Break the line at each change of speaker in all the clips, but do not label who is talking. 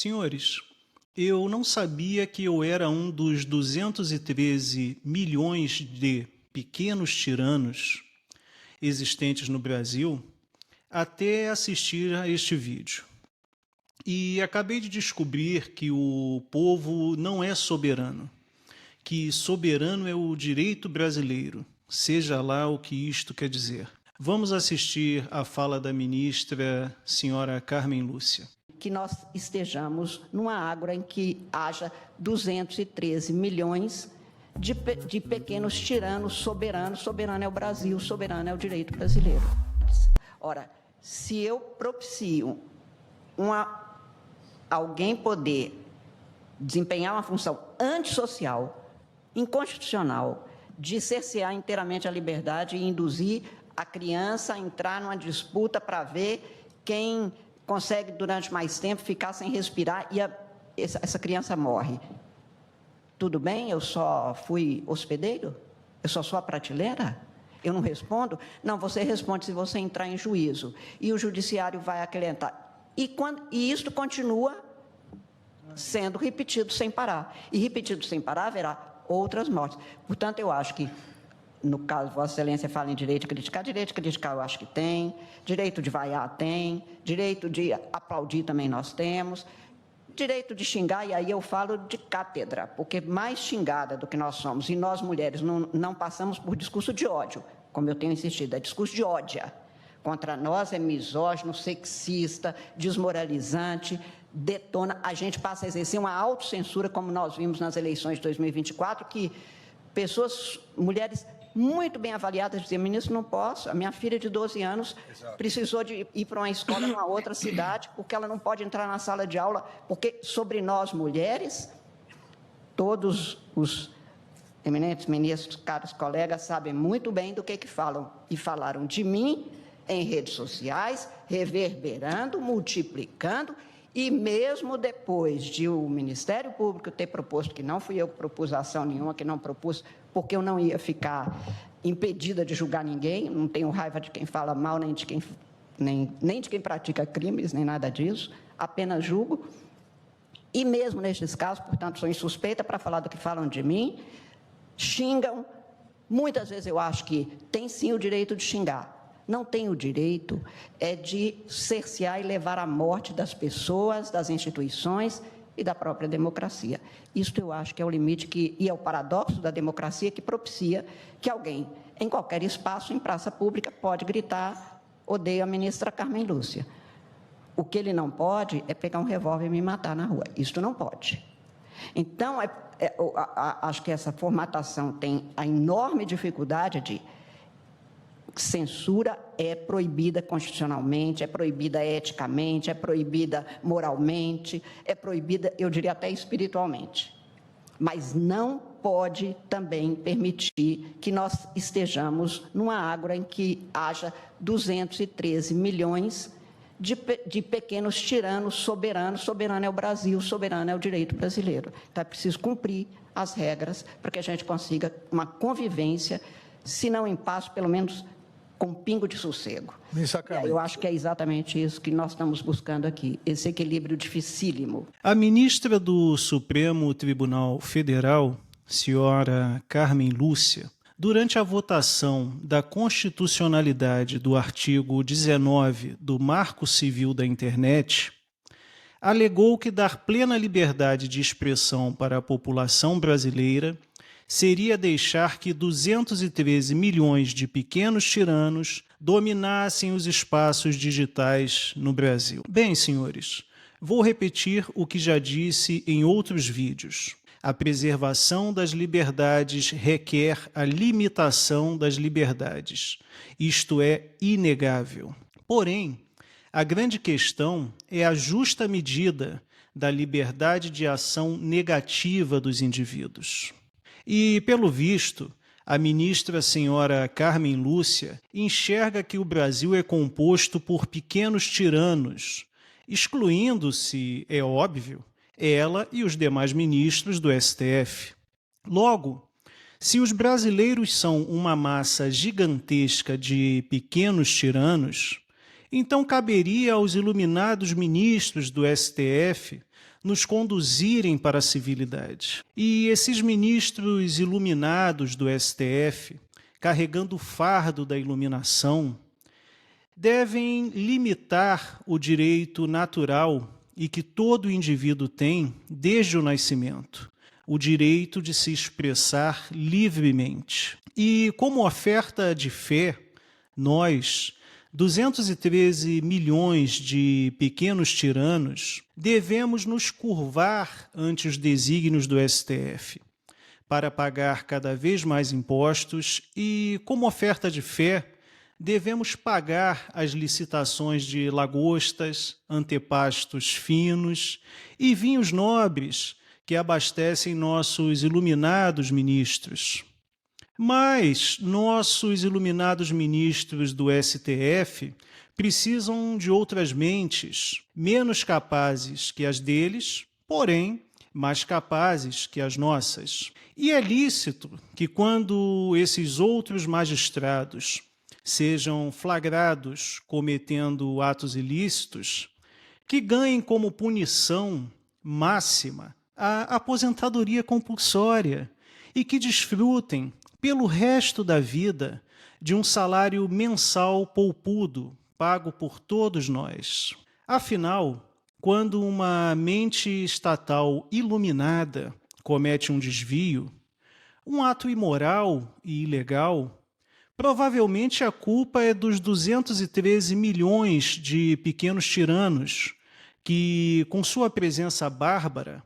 Senhores, eu não sabia que eu era um dos 213 milhões de pequenos tiranos existentes no Brasil até assistir a este vídeo. E acabei de descobrir que o povo não é soberano, que soberano é o direito brasileiro, seja lá o que isto quer dizer. Vamos assistir à fala da ministra, senhora Carmen Lúcia.
Que nós estejamos numa ágora em que haja 213 milhões de pequenos tiranos soberanos. Soberano é o Brasil, soberano é o direito brasileiro. Ora, se eu propicio alguém poder desempenhar uma função antissocial, inconstitucional, de cercear inteiramente a liberdade e induzir a criança a entrar numa disputa para ver quem consegue, durante mais tempo, ficar sem respirar e essa criança morre. Tudo bem? Eu só fui hospedeiro? Eu só sou a prateleira? Eu não respondo? Não, você responde se você entrar em juízo. E o judiciário vai acalentar. E isso continua sendo repetido sem parar. E repetido sem parar, haverá outras mortes. Portanto, eu acho que, no caso, Vossa Excelência fala em direito de criticar eu acho que tem, direito de vaiar tem, direito de aplaudir também nós temos, direito de xingar, e aí eu falo de cátedra, porque mais xingada do que nós somos, e nós mulheres não passamos por discurso de ódio, como eu tenho insistido, é discurso de ódio. Contra nós é misógino, sexista, desmoralizante, detona, a gente passa a exercer uma autocensura, como nós vimos nas eleições de 2024, que pessoas, mulheres muito bem avaliadas, diziam, ministro, não posso, a minha filha de 12 anos precisou de ir para uma escola numa outra cidade, porque ela não pode entrar na sala de aula, porque sobre nós mulheres, todos os eminentes ministros, caros colegas, sabem muito bem do que falam, e falaram de mim em redes sociais, reverberando, multiplicando, e mesmo depois de o Ministério Público ter proposto, que não fui eu que propus ação nenhuma, que não propus, porque eu não ia ficar impedida de julgar ninguém, não tenho raiva de quem fala mal, nem de quem pratica crimes, nem nada disso, apenas julgo. E mesmo nestes casos, portanto, sou insuspeita para falar do que falam de mim, xingam, muitas vezes eu acho que tem sim o direito de xingar, não tem o direito de cercear e levar à morte das pessoas, das instituições e da própria democracia. Isto eu acho que é o limite e é o paradoxo da democracia que propicia que alguém, em qualquer espaço, em praça pública, pode gritar, odeio a ministra Carmen Lúcia. O que ele não pode é pegar um revólver e me matar na rua. Isto não pode. Então, acho que essa formatação tem a enorme dificuldade de censura é proibida constitucionalmente, é proibida eticamente, é proibida moralmente, é proibida, eu diria, até espiritualmente. Mas não pode também permitir que nós estejamos numa ágora em que haja 213 milhões de pequenos tiranos soberanos. Soberano é o Brasil, soberano é o direito brasileiro. Então, é preciso cumprir as regras para que a gente consiga uma convivência, se não em paz, pelo menos com um pingo de sossego. Eu acho que é exatamente isso que nós estamos buscando aqui, esse equilíbrio dificílimo.
A ministra do Supremo Tribunal Federal, senhora Carmen Lúcia, durante a votação da constitucionalidade do artigo 19 do Marco Civil da Internet, alegou que dar plena liberdade de expressão para a população brasileira seria deixar que 213 milhões de pequenos tiranos dominassem os espaços digitais no Brasil. Bem, senhores, vou repetir o que já disse em outros vídeos. A preservação das liberdades requer a limitação das liberdades. Isto é inegável. Porém, a grande questão é a justa medida da liberdade de ação negativa dos indivíduos. E, pelo visto, a ministra senhora Carmen Lúcia enxerga que o Brasil é composto por pequenos tiranos, excluindo-se, é óbvio, ela e os demais ministros do STF. Logo, se os brasileiros são uma massa gigantesca de pequenos tiranos, então caberia aos iluminados ministros do STF nos conduzirem para a civilidade. E esses ministros iluminados do STF, carregando o fardo da iluminação, devem limitar o direito natural e que todo indivíduo tem desde o nascimento, o direito de se expressar livremente. E como oferta de fé, nós, 213 milhões de pequenos tiranos, devemos nos curvar ante os desígnios do STF para pagar cada vez mais impostos e, como oferta de fé, devemos pagar as licitações de lagostas, antepastos finos e vinhos nobres que abastecem nossos iluminados ministros. Mas nossos iluminados ministros do STF precisam de outras mentes, menos capazes que as deles, porém mais capazes que as nossas. E é lícito que, quando esses outros magistrados sejam flagrados cometendo atos ilícitos, que ganhem como punição máxima a aposentadoria compulsória e que desfrutem, pelo resto da vida, de um salário mensal poupudo, pago por todos nós. Afinal, quando uma mente estatal iluminada comete um desvio, um ato imoral e ilegal, provavelmente a culpa é dos 213 milhões de pequenos tiranos que, com sua presença bárbara,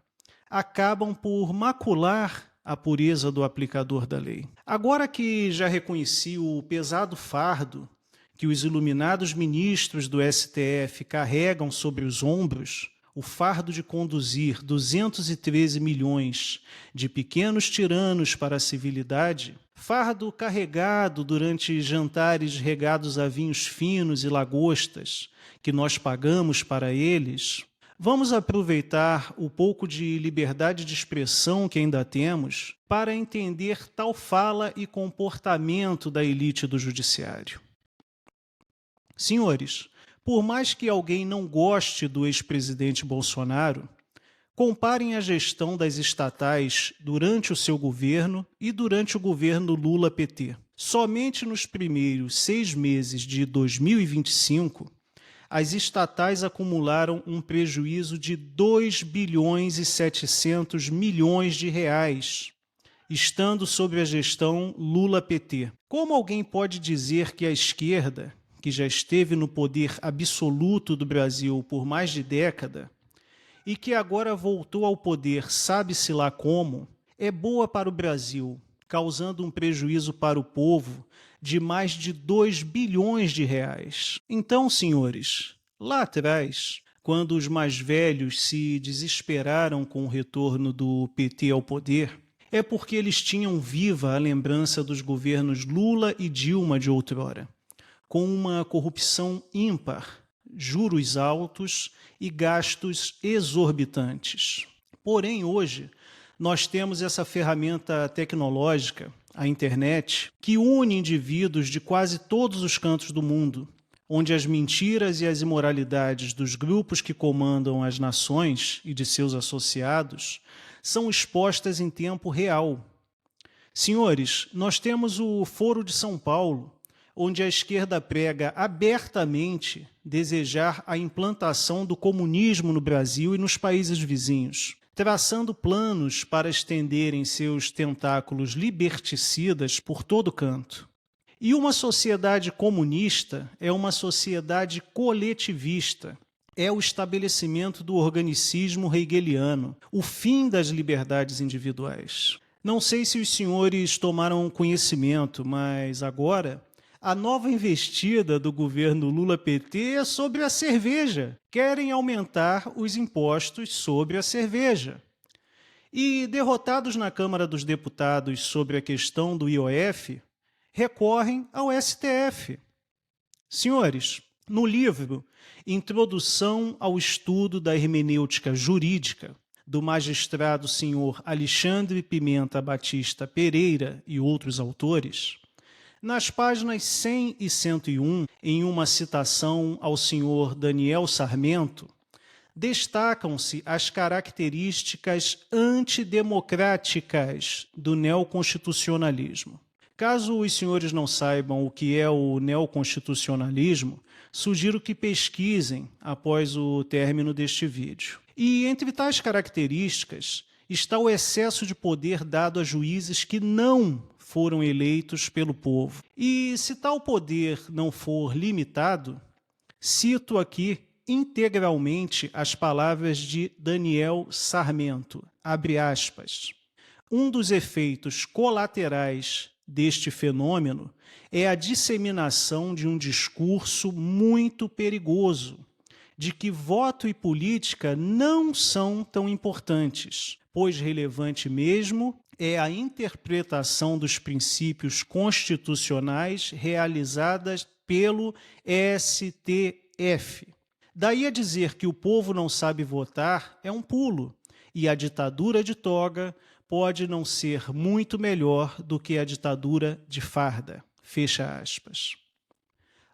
acabam por macular a pureza do aplicador da lei. Agora que já reconheci o pesado fardo que os iluminados ministros do STF carregam sobre os ombros, o fardo de conduzir 213 milhões de pequenos tiranos para a civilidade, fardo carregado durante jantares regados a vinhos finos e lagostas que nós pagamos para eles, vamos aproveitar o pouco de liberdade de expressão que ainda temos para entender tal fala e comportamento da elite do judiciário. Senhores, por mais que alguém não goste do ex-presidente Bolsonaro, comparem a gestão das estatais durante o seu governo e durante o governo Lula-PT. Somente nos primeiros 6 meses de 2025, as estatais acumularam um prejuízo de 2 bilhões e 700 milhões de reais, estando sob a gestão Lula-PT. Como alguém pode dizer que a esquerda, que já esteve no poder absoluto do Brasil por mais de década, e que agora voltou ao poder, sabe-se lá como, é boa para o Brasil, causando um prejuízo para o povo de mais de 2 bilhões de reais. Então, senhores, lá atrás, quando os mais velhos se desesperaram com o retorno do PT ao poder, é porque eles tinham viva a lembrança dos governos Lula e Dilma de outrora, com uma corrupção ímpar, juros altos e gastos exorbitantes. Porém, hoje, nós temos essa ferramenta tecnológica, a internet, que une indivíduos de quase todos os cantos do mundo, onde as mentiras e as imoralidades dos grupos que comandam as nações e de seus associados são expostas em tempo real. Senhores, nós temos o Foro de São Paulo, onde a esquerda prega abertamente desejar a implantação do comunismo no Brasil e nos países vizinhos, traçando planos para estenderem seus tentáculos liberticidas por todo canto. E uma sociedade comunista é uma sociedade coletivista, é o estabelecimento do organicismo hegeliano, o fim das liberdades individuais. Não sei se os senhores tomaram conhecimento, mas agora a nova investida do governo Lula-PT é sobre a cerveja. Querem aumentar os impostos sobre a cerveja. E, derrotados na Câmara dos Deputados sobre a questão do IOF, recorrem ao STF. Senhores, no livro Introdução ao Estudo da Hermenêutica Jurídica, do magistrado senhor Alexandre Pimenta Batista Pereira e outros autores, nas páginas 100 e 101, em uma citação ao senhor Daniel Sarmento, destacam-se as características antidemocráticas do neoconstitucionalismo. Caso os senhores não saibam o que é o neoconstitucionalismo, sugiro que pesquisem após o término deste vídeo. E entre tais características está o excesso de poder dado a juízes que não foram eleitos pelo povo. E se tal poder não for limitado, cito aqui integralmente as palavras de Daniel Sarmento, abre aspas, um dos efeitos colaterais deste fenômeno é a disseminação de um discurso muito perigoso, de que voto e política não são tão importantes, pois relevante mesmo é a interpretação dos princípios constitucionais realizadas pelo STF. Daí a dizer que o povo não sabe votar é um pulo, e a ditadura de toga pode não ser muito melhor do que a ditadura de farda. Fecha aspas.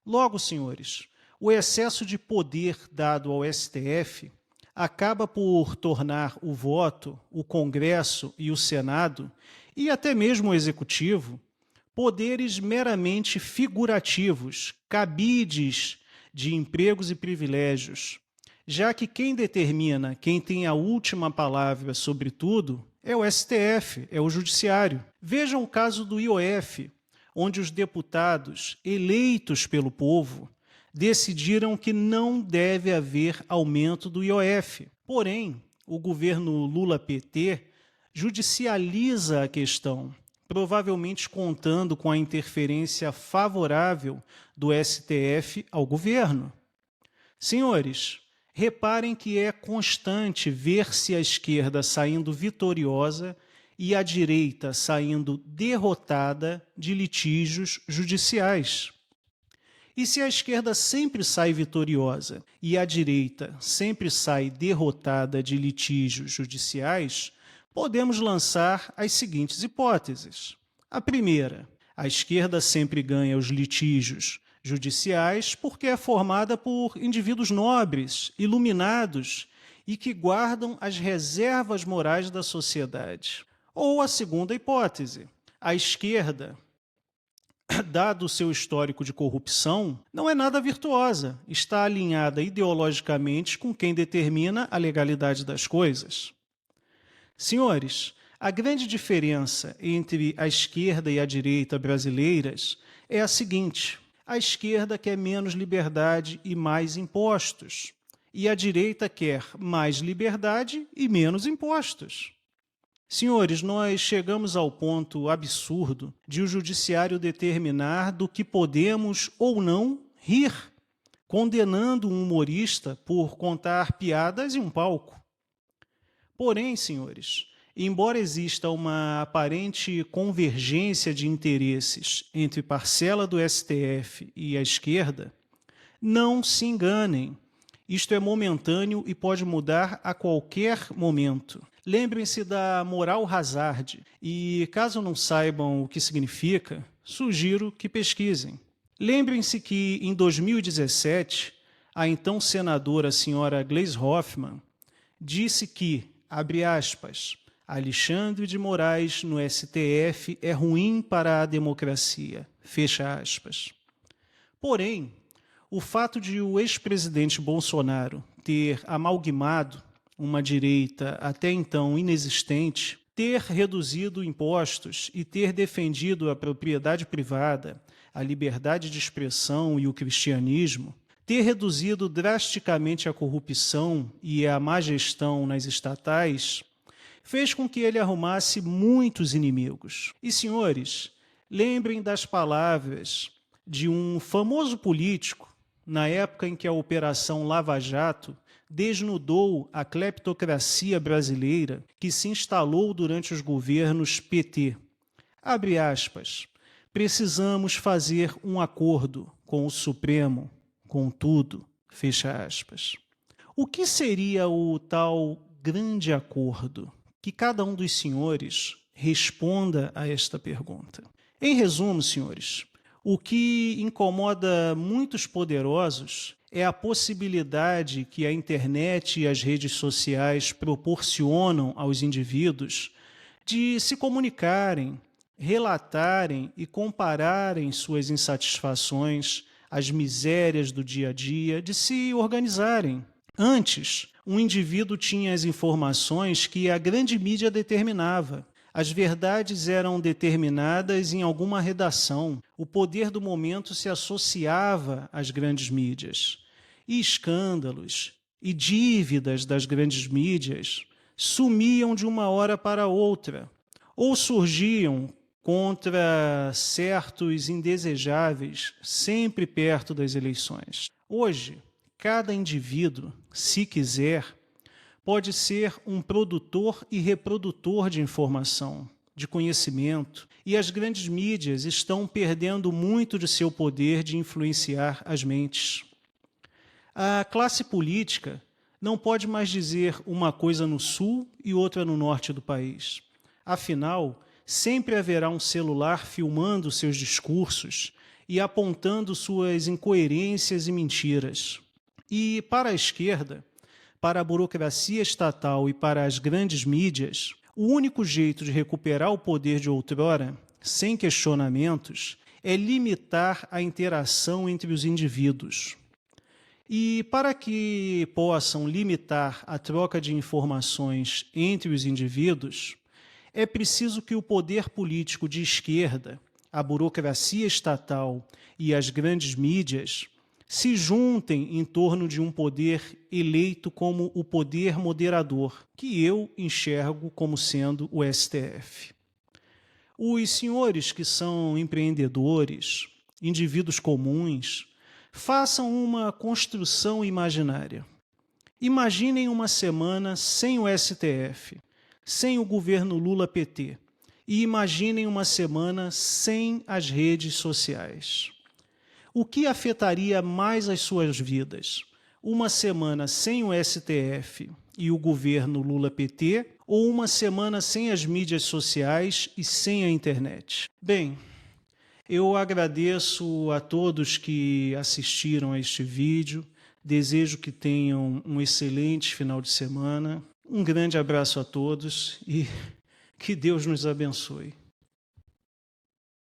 Logo, senhores, o excesso de poder dado ao STF acaba por tornar o voto, o Congresso e o Senado, e até mesmo o Executivo, poderes meramente figurativos, cabides de empregos e privilégios, já que quem determina, quem tem a última palavra sobre tudo, é o STF, é o Judiciário. Vejam o caso do IOF, onde os deputados eleitos pelo povo decidiram que não deve haver aumento do IOF. Porém, o governo Lula-PT judicializa a questão, provavelmente contando com a interferência favorável do STF ao governo. Senhores, reparem que é constante ver-se a esquerda saindo vitoriosa e a direita saindo derrotada de litígios judiciais. E se a esquerda sempre sai vitoriosa e a direita sempre sai derrotada de litígios judiciais, podemos lançar as seguintes hipóteses. A primeira, a esquerda sempre ganha os litígios judiciais porque é formada por indivíduos nobres, iluminados e que guardam as reservas morais da sociedade. Ou a segunda hipótese, a esquerda, dado o seu histórico de corrupção, não é nada virtuosa, está alinhada ideologicamente com quem determina a legalidade das coisas. Senhores, a grande diferença entre a esquerda e a direita brasileiras é a seguinte: a esquerda quer menos liberdade e mais impostos, e a direita quer mais liberdade e menos impostos. Senhores, nós chegamos ao ponto absurdo de o judiciário determinar do que podemos ou não rir, condenando um humorista por contar piadas em um palco. Porém, senhores, embora exista uma aparente convergência de interesses entre parcela do STF e a esquerda, não se enganem. Isto é momentâneo e pode mudar a qualquer momento. Lembrem-se da moral hazard e, caso não saibam o que significa, sugiro que pesquisem. Lembrem-se que, em 2017, a então senadora senhora Gleisi Hoffmann disse que, abre aspas, Alexandre de Moraes no STF é ruim para a democracia, fecha aspas. Porém, o fato de o ex-presidente Bolsonaro ter amalgamado uma direita até então inexistente, ter reduzido impostos e ter defendido a propriedade privada, a liberdade de expressão e o cristianismo, ter reduzido drasticamente a corrupção e a má gestão nas estatais, fez com que ele arrumasse muitos inimigos. E, senhores, lembrem das palavras de um famoso político, na época em que a Operação Lava Jato desnudou a cleptocracia brasileira que se instalou durante os governos PT. Abre aspas, precisamos fazer um acordo com o Supremo, com tudo, fecha aspas. O que seria o tal grande acordo? Que cada um dos senhores responda a esta pergunta. Em resumo, senhores, o que incomoda muitos poderosos é a possibilidade que a internet e as redes sociais proporcionam aos indivíduos de se comunicarem, relatarem e compararem suas insatisfações, as misérias do dia a dia, de se organizarem. Antes, um indivíduo tinha as informações que a grande mídia determinava. As verdades eram determinadas em alguma redação. O poder do momento se associava às grandes mídias. E escândalos e dívidas das grandes mídias sumiam de uma hora para outra, ou surgiam contra certos indesejáveis sempre perto das eleições. Hoje, cada indivíduo, se quiser, pode ser um produtor e reprodutor de informação, de conhecimento, e as grandes mídias estão perdendo muito de seu poder de influenciar as mentes. A classe política não pode mais dizer uma coisa no sul e outra no norte do país. Afinal, sempre haverá um celular filmando seus discursos e apontando suas incoerências e mentiras. E para a esquerda, para a burocracia estatal e para as grandes mídias, o único jeito de recuperar o poder de outrora, sem questionamentos, é limitar a interação entre os indivíduos. E para que possam limitar a troca de informações entre os indivíduos, é preciso que o poder político de esquerda, a burocracia estatal e as grandes mídias se juntem em torno de um poder eleito como o poder moderador, que eu enxergo como sendo o STF. Os senhores que são empreendedores, indivíduos comuns, façam uma construção imaginária. Imaginem uma semana sem o STF, sem o governo Lula-PT, e imaginem uma semana sem as redes sociais. O que afetaria mais as suas vidas? Uma semana sem o STF e o governo Lula-PT ou uma semana sem as mídias sociais e sem a internet? Bem, eu agradeço a todos que assistiram a este vídeo, desejo que tenham um excelente final de semana, um grande abraço a todos e que Deus nos abençoe.